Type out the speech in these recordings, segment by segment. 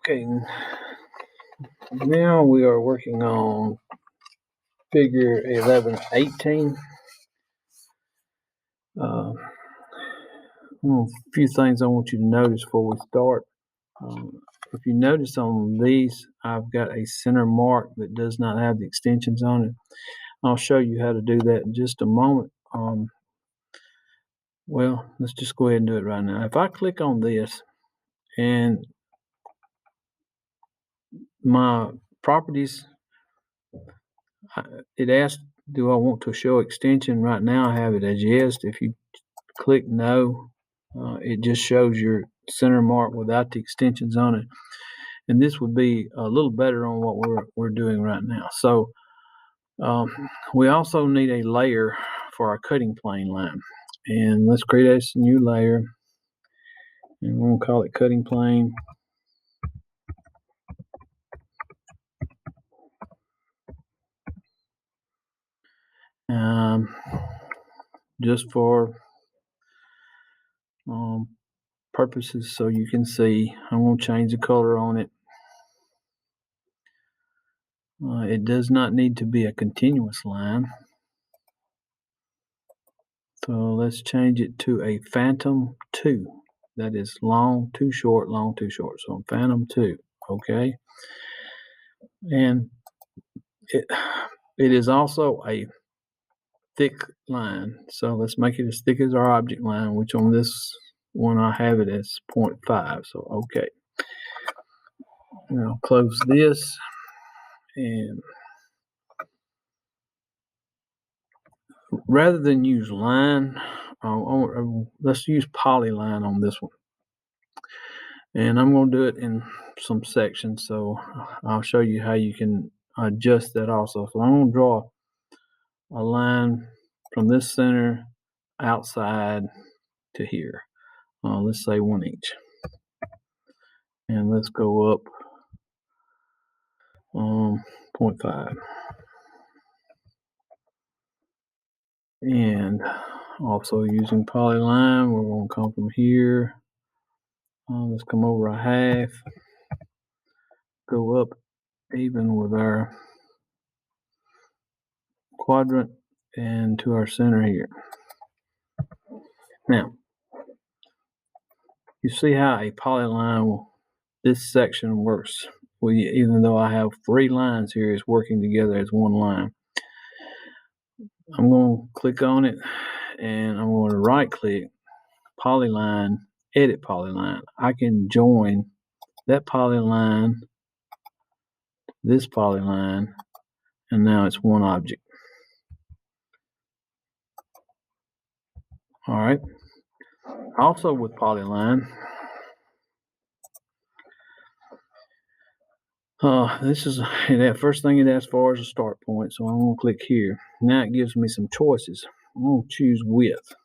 Okay, now we are working on figure 1118. A few things I want you to notice before we start. If you notice on these, I've got a center mark that does not have the extensions on it. I'll show you how to do that in just a moment. Well, let's just go ahead and do it right now. If I click on this and my properties, it asks, do I want to show extension? Right now I have it as yes. If you click no, it just shows your center mark without the extensions on it. And this would be a little better on what we're doing right now. So we also need a layer for our cutting plane line. And let's create a new layer. And we're going to call it cutting plane. Just for purposes so you can see, I'm going to change the color on it. It does not need to be a continuous line. So let's change it to a phantom 2. That is long, too short, long, too short. So phantom 2, okay? And it is also a thick line. So let's make it as thick as our object line, which on this one I have it as 0.5. So okay. Now close this and rather than use line, let's use polyline on this one. And I'm going to do it in some sections, so I'll show you how you can adjust that also. So I'm going to draw a line from this center outside to here. Let's say 1 inch. And let's go up 0.5. And also using polyline, we're going to come from here. Let's come over a half. Go up even with our quadrant and to our center here. Now, you see how a polyline, this section works. Even though I have 3 lines here, it's working together as one line. I'm going to click on it and I'm going to right click, polyline, edit polyline. I can join that polyline, this polyline, and now it's one object. All right. Also with polyline, this is that first thing it asks for is a start point. So I'm going to click here. Now it gives me some choices. I'm going to choose width.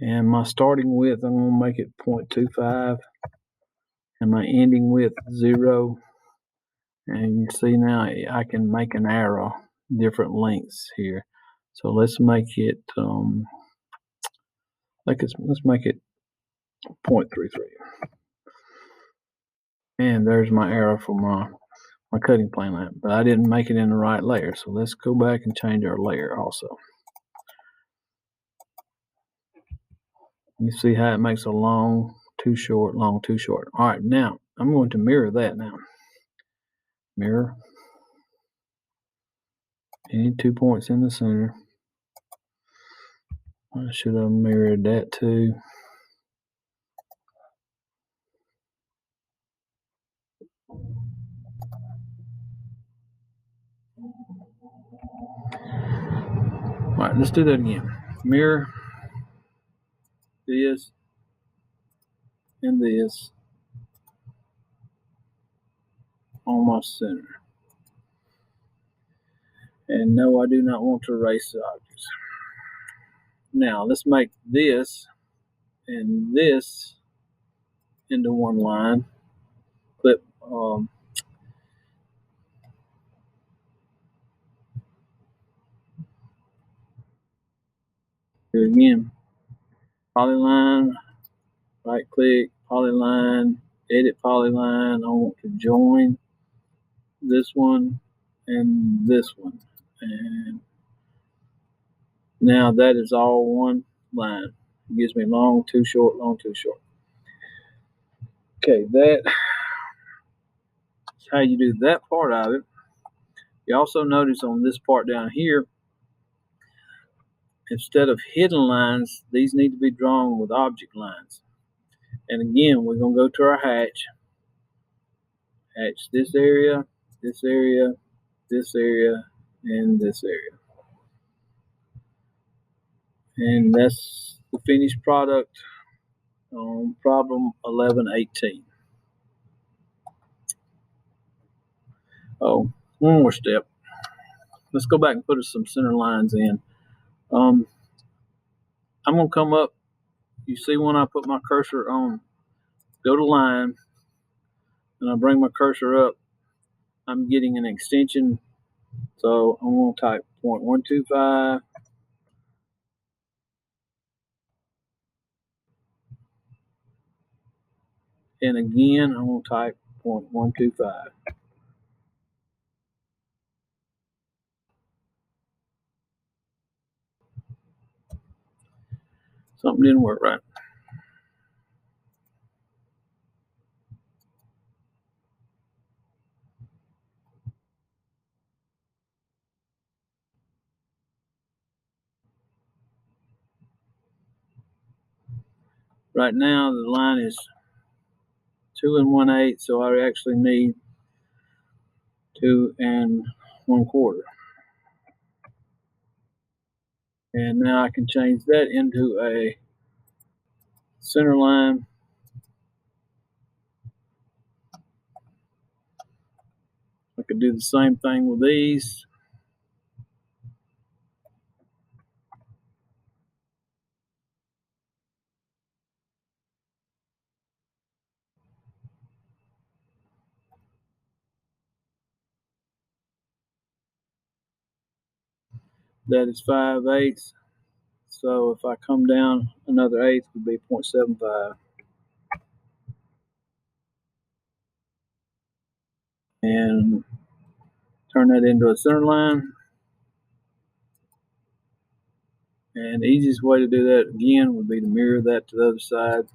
And my starting width, I'm going to make it 0.25. And my ending width, 0. And you see now I can make an arrow, different lengths here. So let's make it, let's make it 0.33. And there's my arrow for my cutting plane line, but I didn't make it in the right layer. So let's go back and change our layer also. You see how it makes a long, too short, long, too short. All right, now I'm going to mirror that now. Mirror. Any 2 points in the center. I should have mirrored that too. All right, let's do that again. Mirror this and this on my center. And no, I do not want to erase the objects. Now let's make this and this into one line. Clip do it again. Polyline, right click, polyline, edit polyline. I want to join this one and this one. And now that is all one line. It gives me long, too short, long, too short. Okay, that's how you do that part of it. You also notice on this part down here, instead of hidden lines, these need to be drawn with object lines. And again, we're going to go to our hatch this area, this area, this area, and this area. And that's the finished product on problem 1118. Oh, one more step. Let's go back and put some center lines in. I'm going to come up. You see when I put my cursor on, go to line, and I bring my cursor up, I'm getting an extension. So I'm going to type 0.125. And again, I'm going to type 0.125. Something didn't work right. Right now, the line is 2 1/8, so I actually need 2 1/4. And now I can change that into a center line. I could do the same thing with these. That is 5/8. So if I come down another eighth, would be 0.75. And turn that into a center line. And the easiest way to do that again would be to mirror that to the other side.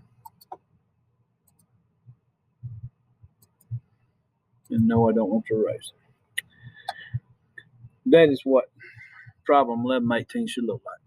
And no, I don't want to erase. That is what problem 1118 should look like.